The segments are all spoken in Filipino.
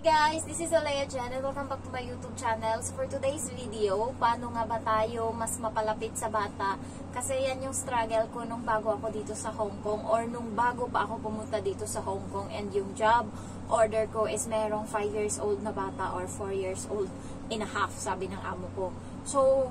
Hey guys, this is Alea Jan and welcome back to my YouTube channel. So for today's video, paano nga ba tayo mas mapalapit sa bata? Kasi yan yung struggle ko nung bago ako dito sa Hong Kong or nung bago pa ako pumunta dito sa Hong Kong, and yung job order ko is merong 5 years old na bata or 4 years old and a half, sabi ng amo ko. So,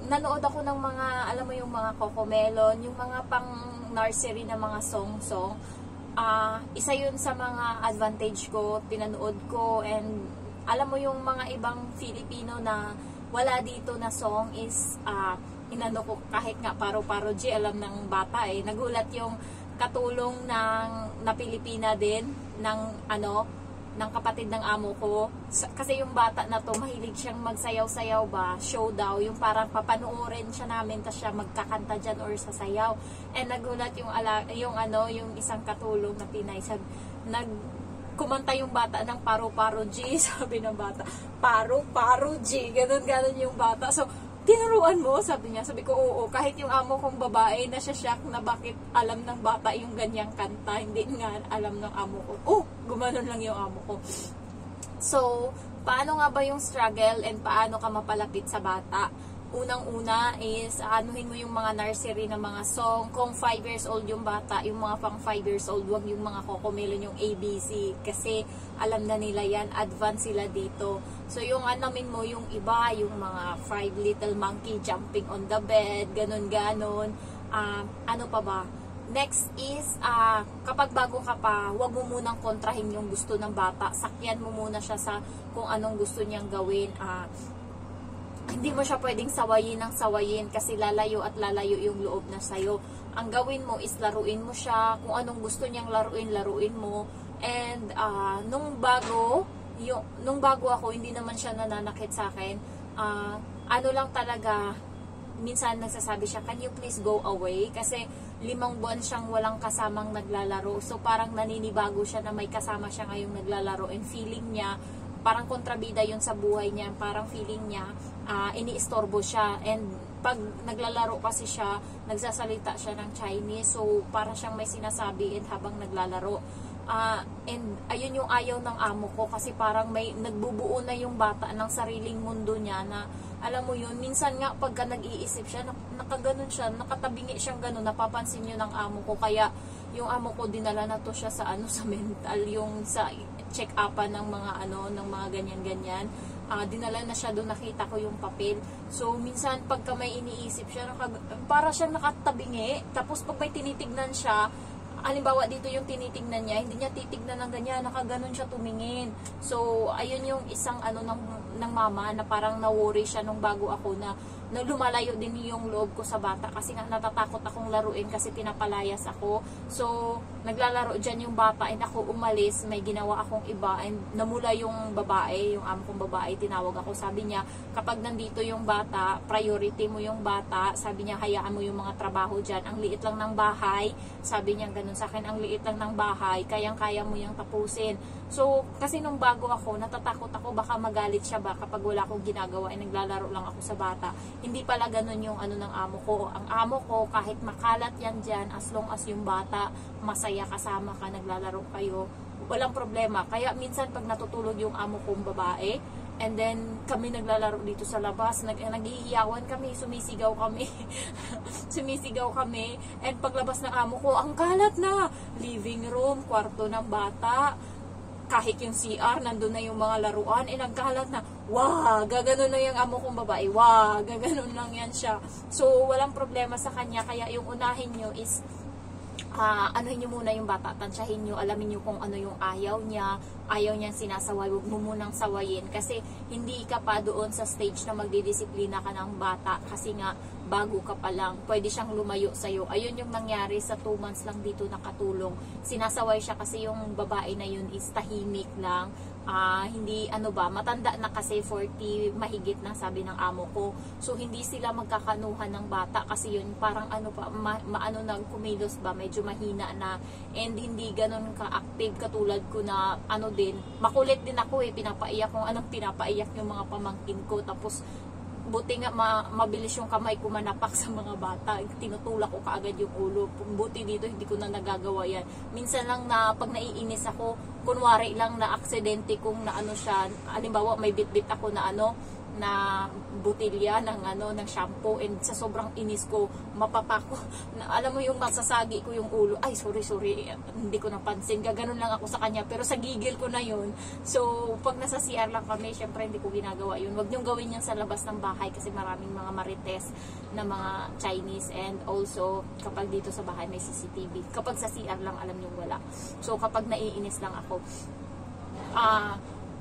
nanood ako ng mga, alam mo yung mga Cocomelon, yung mga pang nursery na mga song-song. Isa yun sa mga advantage ko, pinanood ko, and alam mo yung mga ibang Filipino na wala dito na song is inano ko kahit nga paro-paro G, alam ng bata eh. Nagulat yung katulong na Pilipina din ng ng kapatid ng amo ko. Kasi yung bata na to, mahilig siyang magsayaw-sayaw ba, show daw, yung parang papanoorin siya namin, tas siya magkakanta dyan or sasayaw. And nagulat yung isang katulong na Pinay, kumanta yung bata ng paro-paro G, sabi ng bata, paro-paro G, ganun yung bata. So, tinuruan mo, sabi niya. Sabi ko, oo. Kahit yung amo kong babae, nasya-shock na bakit alam ng bata yung ganyang kanta. Hindi nga alam ng amo ko. Oh, gumanon lang yung amo ko. So, paano nga ba yung struggle and paano ka mapalapit sa bata? Unang-una is, anuhin mo yung mga nursery na mga song. Kung 5 years old yung bata, yung mga pang 5 years old, wag yung mga Cocomelon, yung ABC. Kasi alam na nila yan, advance sila dito. So, yung anamin mo, yung iba, yung mga 5 little monkey jumping on the bed, ganun-ganon. Ano pa ba? Next is, kapag bago ka pa, wag mo munang kontrahin yung gusto ng bata. Sakyan mo muna siya sa kung anong gusto niyang gawin. Hindi mo siya pwedeng sawayin ng sawayin kasi lalayo at lalayo yung loob na sayo. Ang gawin mo is laruin mo siya. Kung anong gusto niyang laruin mo. And nung bago ako, hindi naman siya nananakit sa akin. Ano lang talaga, minsan nagsasabi siya, can you please go away? Kasi 5 buwan siyang walang kasamang naglalaro. So parang naninibago siya na may kasama siya ngayong naglalaro. And feeling niya, parang kontrabida yun sa buhay niya. Parang feeling niya, iniistorbo siya. And pag naglalaro kasi siya, nagsasalita siya ng Chinese. So, parang siyang may sinasabi habang naglalaro. And ayun yung ayaw ng amo ko. Kasi parang may nagbubuo na yung bata ng sariling mundo niya na, alam mo yun, minsan nga pagka nag-iisip siya, nakaganon siya, nakatabingi siyang ganon, napapansin yun ng amo ko. Kaya yung amo ko, dinala na to siya sa sa mental, yung sa check-upan ng mga ganyan-ganyan. Dinala na siya doon, nakita ko yung papel. So, minsan pagka may iniisip siya, para siyang nakatabingi. Tapos pag may tinitignan siya, halimbawa dito yung tinitignan niya, hindi niya titignan ng ganyan, nakaganon siya tumingin. So, ayun yung isang ng mama na parang na-worry siya nung bago ako na lumalayo din yung loob ko sa bata kasi nga natatakot akong laruin kasi pinapalayas ako. So, naglalaro dyan yung bata and ako umalis, may ginawa akong iba and namula yung babae, yung amo kong babae, tinawag ako. Sabi niya, kapag nandito yung bata, priority mo yung bata. Sabi niya, hayaan mo yung mga trabaho dyan. Ang liit lang ng bahay. Sabi niya ganun sa akin, ang liit lang ng bahay, kayang-kaya mo yung tapusin. So, kasi nung bago ako, natatakot ako, baka magalit siya ba kapag wala akong ginagawa ay naglalaro lang ako sa bata. Hindi pala ganun yung ng amo ko. Ang amo ko, kahit makalat yan dyan, as long as yung bata, masaya kasama ka, naglalaro kayo, walang problema. Kaya minsan pag natutulog yung amo kong babae, and then kami naglalaro dito sa labas, naghihiyawan kami, sumisigaw kami. Sumisigaw kami. And paglabas ng amo ko, ang kalat na! Living room, kwarto ng bata, kahit yung CR, nandun na yung mga laruan, nagkalat na, wow, gaganon lang yung amo kong babae, wow, gaganon lang yan siya. So, walang problema sa kanya, kaya yung unahin nyo is, anuhin nyo muna yung bata, tansyahin nyo, alamin nyo kung ano yung ayaw niya sinasaway, huwag mo munang sawayin, kasi hindi ka pa doon sa stage na magdidisiplina ka ng bata, kasi nga, bago ka pa lang, pwede siyang lumayo sa'yo. Ayun yung nangyari sa 2 months lang dito nakatulong. Sinasaway siya kasi yung babae na yun is tahimik lang. Hindi, matanda na kasi 40, mahigit na sabi ng amo ko. So, hindi sila magkakanuhan ng bata kasi yun, parang nang kumilos ba, medyo mahina na, and hindi ganun ka-active katulad ko na, makulit din ako pinapaiyak kung anong pinapaiyak yung mga pamangkin ko. Tapos, buti nga mabilis yung kamay ko manapak sa mga bata. Tinutulak ko kaagad yung ulo. Buti dito hindi ko na nagagawa yan. Minsan lang na pag naiinis ako, kunwari lang na aksidente kung na ano siya, halimbawa may bitbit ako na ano, na butilya ng shampoo, and sa sobrang inis ko mapapako na, alam mo yung masasagi ko yung ulo, ay sorry hindi ko napansin, gaganon lang ako sa kanya, pero sa gigil ko na yun. So pag nasa CR lang kami, syempre hindi ko ginagawa yun. Wag niyong gawin yan sa labas ng bahay kasi maraming mga marites na mga Chinese, and also kapag dito sa bahay may CCTV. Kapag sa CR lang, alam niyong wala. So kapag naiinis lang ako,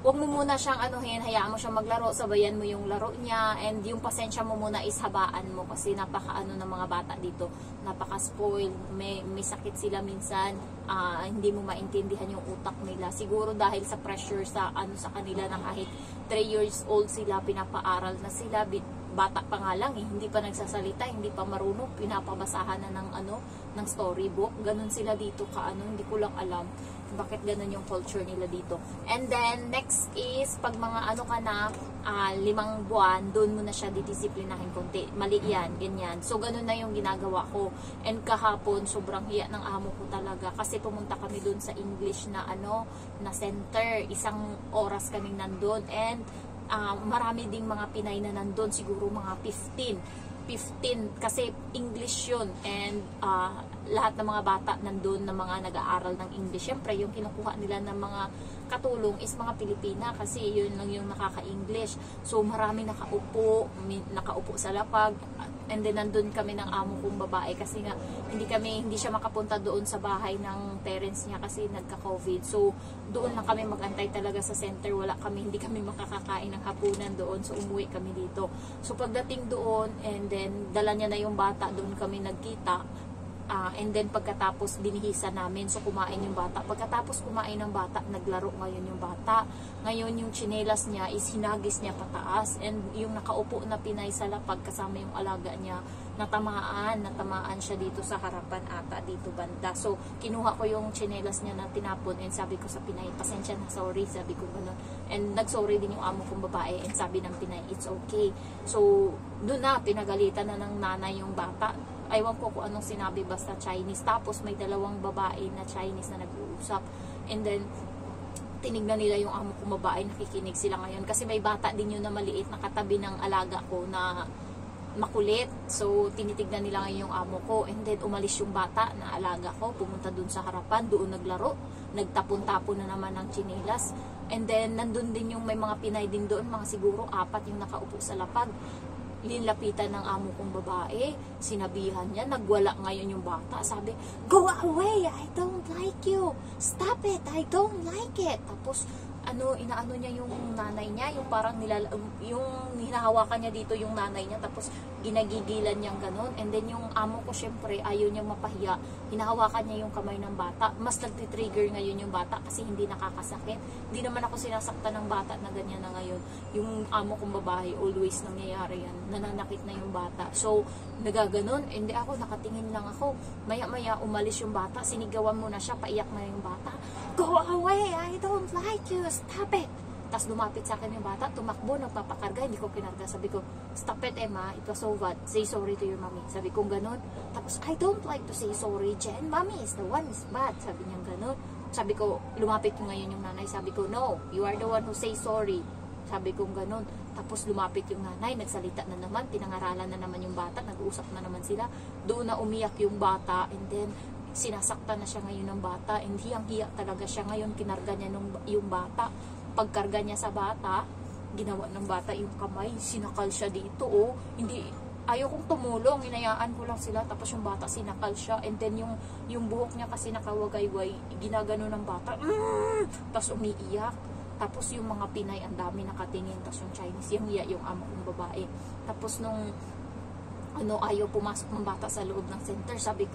huwag mo muna siyang anuhin, hayaan mo siyang maglaro, sabayan mo yung laro niya, and yung pasensya mo muna is habaan mo kasi napaka-ano ng mga bata dito, napaka-spoiled, may sakit sila minsan, hindi mo maintindihan yung utak nila. Siguro dahil sa pressure sa kanila na kahit 3 years old sila, pinapaaral na sila, bata pa nga lang, hindi pa nagsasalita, hindi pa marunong, pinapabasahan na ng storybook. Ganun sila dito hindi ko lang alam bakit ganun yung culture nila dito. And then next is pag mga ka na 5 buwan, doon mo na siya didisiplinahin konti. Mali yan, ganyan. So ganun na yung ginagawa ko. And kahapon sobrang hiya ng amo ko talaga kasi pumunta kami doon sa English na na center. 1 oras kaming nandun, and marami ding mga Pinay na nandun, siguro mga 15 kasi English yun, and lahat ng mga bata nandun na mga nag-aaral ng English. Siyempre yung kinukuha nila ng mga katulong is mga Pilipina kasi yun lang yung nakaka-English. So marami nakaupo sa lapag, and then nandun kami ng amo kong babae kasi nga hindi siya makapunta doon sa bahay ng parents niya kasi nagka-COVID. So doon lang kami magantay talaga sa center, hindi kami makakakain ng hapunan doon, so umuwi kami dito. So pagdating doon, and then dala niya na yung bata, doon kami nagkita. And then pagkatapos binihisan namin, so kumain yung bata. Pagkatapos kumain ng bata, naglaro ngayon yung bata. Ngayon yung tsinelas niya is hinagis niya pataas, and yung nakaupo na Pinay sa lapag kasama yung alaga niya, natamaan siya dito sa harapan ata, dito banda. So kinuha ko yung tsinelas niya na tinapon, and sabi ko sa Pinay, pasensya na, sorry, sabi ko gano'n. And nagsorry din yung amo kong babae, and sabi ng Pinay, it's okay. So doon na, pinagalitan na ng nanay yung bata. Aywan ko kung anong sinabi, basta Chinese. Tapos may 2 babae na Chinese na nag-uusap. And then tinignan nila yung amo kong babae, nakikinig sila ngayon. Kasi may bata din yun na maliit na katabi ng alaga ko na makulit. So tinitignan nila ngayon yung amo ko. And then umalis yung bata na alaga ko, pumunta dun sa harapan, doon naglaro. Nagtapon-tapon na naman ng tsinelas. And then nandun din yung may mga Pinay din doon, mga siguro 4 yung nakaupo sa lapag. Linlapitan ng amo kong babae, sinabihan niya, nagwala ngayon yung bata, sabi, go away, I don't like you, stop it, I don't like it. Tapos inaano niya yung nanay niya, yung parang yung hinahawakan niya dito yung nanay niya, tapos ginagigilan niyang ganun. And then yung amo ko syempre ayaw niyang mapahiya, hinahawakan niya yung kamay ng bata. Mas nagtitrigger ngayon yung bata kasi hindi nakakasakit. Hindi naman ako sinasaktan ng bata na ganyan na ngayon. Yung amo kong babae, always nangyayari yan, nananakit na yung bata. So nagaganon, hindi ako, nakatingin lang ako. Maya-maya umalis yung bata, sinigawan mo na siya, paiyak na yung bata, go away, I don't like you, stop it. Tapos lumapit sa akin yung bata, tumakbo, nagpapakarga, hindi ko kinarga. Sabi ko, stop it Emma, it was so bad, say sorry to your mommy. Sabi ko ganon. Tapos, I don't like to say sorry, Jen, mommy is the one is bad. Sabi niya ganon. Sabi ko, lumapit ko ngayon yung nanay. Sabi ko, no, you are the one who say sorry. Sabi ko ganon. Tapos lumapit yung nanay, nagsalita na naman, pinangaralan na naman yung bata, nag-uusap na naman sila. Doon na umiyak yung bata, and then sinasaktan na siya ngayon ng bata, and hiyang-hiya talaga siya. Ngayon kinarga niya yung bata. Pagkarga niya sa bata, ginawa ng bata yung kamay, sinakal siya dito, ayaw kong tumulong, hinayaan ko lang sila, tapos yung bata sinakal siya, and then yung buhok niya kasi nakawagayway, ginagano ng bata, tapos umiiyak. Tapos yung mga Pinay, ang dami nakatingin, tapos yung Chinese, yung amo kong babae. Tapos nung ayaw pumasok ng bata sa loob ng center, sabi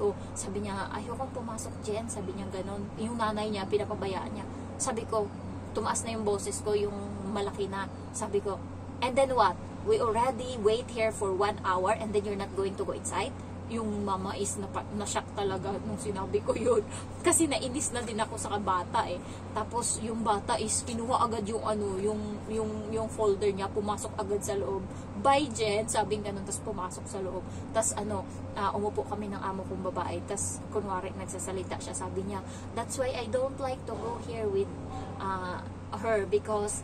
niya, ayaw kong pumasok Jen, sabi niya ganon. Yung nanay niya, pinapabayaan niya. Sabi ko, tumaas na yung boses ko, yung malaki na. Sabi ko, and then what? We already wait here for 1 hour and then you're not going to go inside? yung mama is na-shock talaga nung sinabi ko yun. Kasi nainis na din ako sa bata eh. Tapos yung bata is kinuha agad yung yung folder niya, pumasok agad sa loob. Bye Jen, sabing ganun, tapos pumasok sa loob. Tapos umupo kami ng amo kong babae. Tapos kunwari nagsasalita siya, sabi niya, that's why I don't like to go here with her because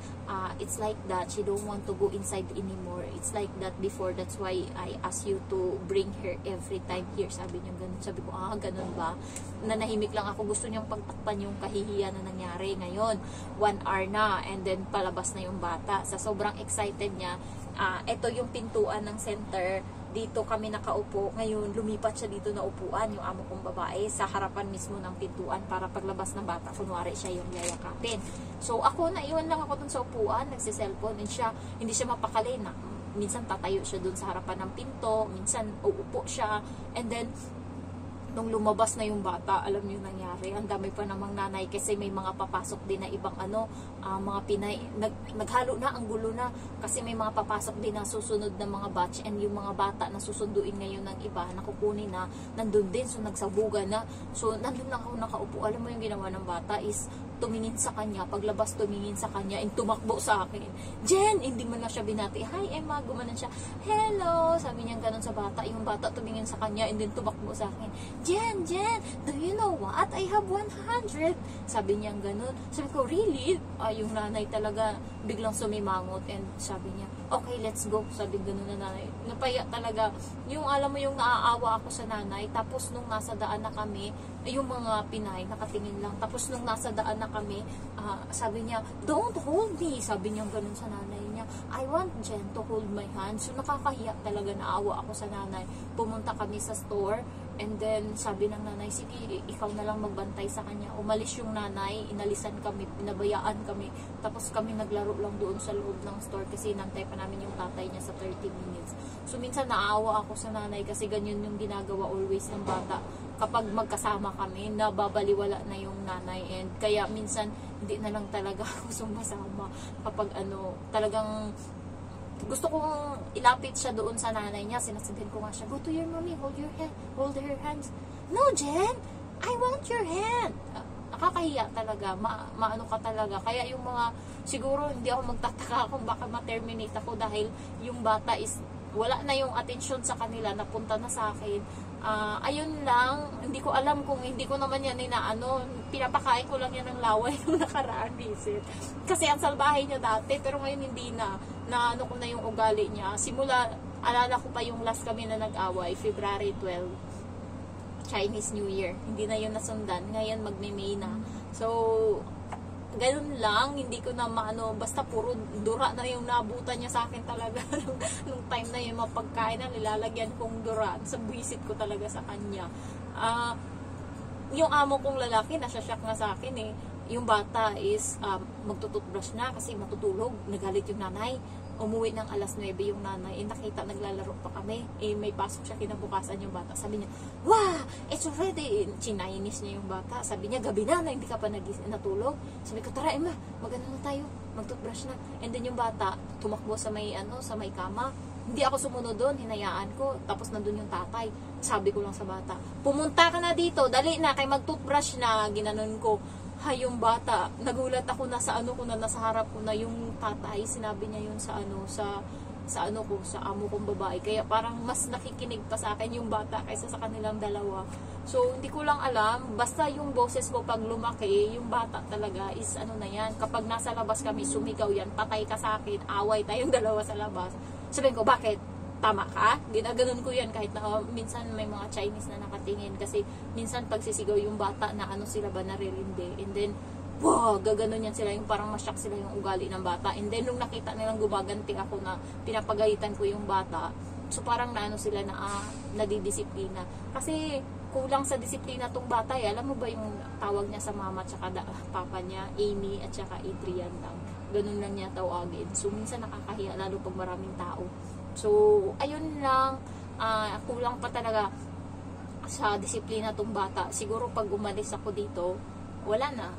it's like that, she don't want to go inside anymore, it's like that before, that's why I ask you to bring her every time here. Sabi niya ganun. Sabi ko, ganun ba? Nanahimik lang ako, gusto niyang pagtakpan yung kahihiyan na nangyari. Ngayon 1 hour na, and then palabas na yung bata. Sa sobrang excited niya, ito yung pintuan ng center, dito kami nakaupo. Ngayon, lumipat siya dito na upuan, yung amo kong babae, sa harapan mismo ng pintuan para paglabas ng bata, kunwari siya yung yayakapin. So, ako, naiwan lang ako dun sa upuan, nagsiselfone, and siya, hindi siya mapakali na. Minsan tatayo siya dun sa harapan ng pinto, minsan uupo siya, and then, nung lumabas na yung bata, alam niyo nangyari, ang dami pa namang nanay kasi may mga papasok din na ibang mga Pinay, naghalo na, ang gulo na, kasi may mga papasok din na susunod na mga batch, and yung mga bata na susunduin ngayon ng iba, nakukunin na, nandun din, so nagsabugan na, so nandun lang ako nakaupo. Alam mo yung ginawa ng bata is, tumingin sa kanya, paglabas tumingin sa kanya, and tumakbo sa akin. Jen, hindi man lang siya binati, hi Emma, gumanan siya, hello, sabi niya ganun sa bata. Yung bata tumingin sa kanya, and then tumakbo sa akin, Jen, do you know what? I have 100. Sabi niya ganun. Sabi ko, really? Yung nanay talaga biglang sumimangot, and sabi niya, okay, let's go. Sabi ganun na nanay. Napaya talaga. Yung alam mo yung naaawa ako sa nanay, tapos nung nasa daan na kami, yung mga Pinay nakatingin lang. Tapos nung nasa daan na kami, sabi niya, don't hold me. Sabi niya ganun sa nanay niya, I want Jen to hold my hand. So nakakahiya talaga, naawa ako sa nanay. Pumunta kami sa store, and then sabi ng nanay, sige, ikaw na lang magbantay sa kanya. Umalis yung nanay, inalisan kami, pinabayaan kami. Tapos kami naglaro lang doon sa loob ng store kasi nantay pa namin yung tatay niya sa 30 minutes. So minsan naawa ako sa nanay kasi ganyan yung ginagawa always ng bata. Kapag magkasama kami, nababaliwala na yung nanay, and kaya minsan hindi na lang talaga ako sumasama kapag talagang gusto kong ilapit siya doon sa nanay niya. Sinasabihin ko nga siya, go to your mommy, hold her hands. No, Jen, I want your hand. Nakakahiya talaga, maano ka talaga. Kaya yung mga, siguro hindi ako magtataka kung baka ma-terminate ako dahil yung bata is wala na yung atensyon sa kanila, napunta na sa akin. Ayun lang, hindi ko alam kung hindi ko naman yan pinapakain ko lang yan ng laway nung nakaraan visit. Kasi ang salbahe niya dati, pero ngayon hindi na ko na yung ugali niya. Simula, alala ko pa yung last kami na nag-away, February 12, Chinese New Year. Hindi na yun nasundan. Ngayon magme-May na. So, ganun lang, hindi ko na basta puro dura na yung nabutan niya sa akin talaga nung time na yun, mapagkain na nilalagyan kong dura, sa buwisit ko talaga sa kanya. Yung amo kong lalaki, nasasyak nga sa akin eh. Yung bata is magtututbrush na kasi matutulog, nagalit yung nanay. Umuwi ng alas 9 yung nanay, nakita naglalaro pa kami, may pasok siya kinabukasan yung bata, sabi niya, wow, it's already, chinainis niya yung bata, sabi niya, gabi na, hindi ka pa natulog. Sabi ko, tara Emma, magano na tayo, magtutbrush na. And then yung bata, tumakbo sa may kama, hindi ako sumunod doon, hinayaan ko, tapos nandun yung tatay. Sabi ko lang sa bata, pumunta ka na dito, dali na, kay magtutbrush na, ginanon ko. Yung bata, nagulat ako, nasa nasa harap ko na yung tatay, sinabi niya yun sa amo kong babae. Kaya parang mas nakikinig pa sa akin yung bata kaysa sa kanilang dalawa. So, hindi ko lang alam, basta yung boses ko pag lumaki, yung bata talaga is na yan. Kapag nasa labas kami, sumigaw yan, patay ka sa akin, away tayong dalawa sa labas. Sabihin ko, bakit? Tama ka? Ginaganon ko yan kahit na minsan may mga Chinese na nakatingin kasi minsan pagsisigaw yung bata na sila ba naririndi, and then wow, gaganon yan sila, yung parang masyak sila yung ugali ng bata, and then nung nakita nilang gumaganti ako na pinapagalitan ko yung bata, so parang sila na nadidisiplina kasi kulang sa disiplina tong bata eh. Alam mo ba yung tawag niya sa mama at saka papa niya, Amy at saka Adrian lang, ganun lang niya tawagin. So minsan nakakahiya lalo pag maraming tao. So, ayun lang, kulang pa talaga sa disiplina tong bata. Siguro pag umalis ako dito, wala na.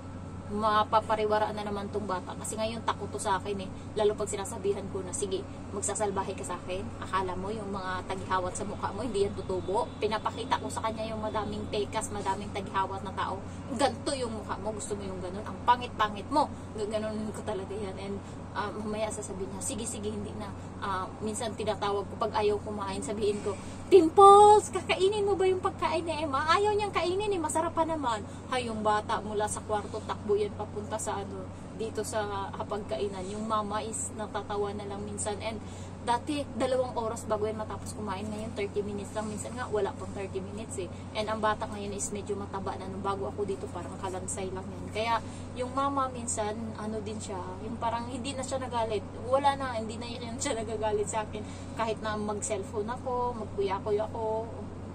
mapapariwaraan na naman tong bata. Kasi ngayon takot to sa akin eh. Lalo pag sinasabihan ko na, sige, magsasalbahe ka sa akin. Akala mo yung mga tagihawat sa mukha mo, hindi yan tutubo. Pinapakita ko sa kanya yung madaming tekas, madaming tagihawat na tao. Ganto yung mukha mo, gusto mo yung ganun. Ang pangit-pangit mo. Ganoon ko talaga yan. And mamaya sasabihin niya, sige, hindi na. Minsan tinatawag ko pag ayaw kumain, sabihin ko, Dimples, kakainin mo ba yung pagkain ni Emma? Ayaw niyang kainin eh, masarap pa naman. Hay, yung bata mula sa kwarto, takbo yan papunta sa dito sa hapagkainan. Yung mama is natatawa na lang minsan. And dati, 2 oras bago yan matapos kumain. Ngayon, 30 minutes lang. Minsan nga, wala pang 30 minutes eh. And ang bata ngayon is medyo mataba na. Nung bago ako dito, parang kalansay lang yan. Kaya, yung mama minsan, din siya, yung parang hindi na siya nagalit. Wala na, hindi na yan siya nagagalit sa akin. Kahit na mag-cellphone ako, magkuyakoy ako,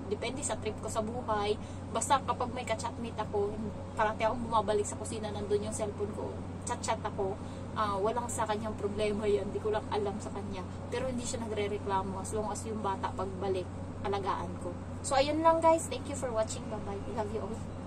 depende sa trip ko sa buhay. Basta kapag may ka-chatmate ako, parati akong bumabalik sa kusina, nandun yung cellphone ko, chat-chat ako. Walang sa kanyang problema yan, hindi ko lang alam sa kanya. Pero hindi siya nagre-reklamo as long as yung bata pagbalik, alagaan ko. So ayun lang guys, thank you for watching, bye bye, I love you all.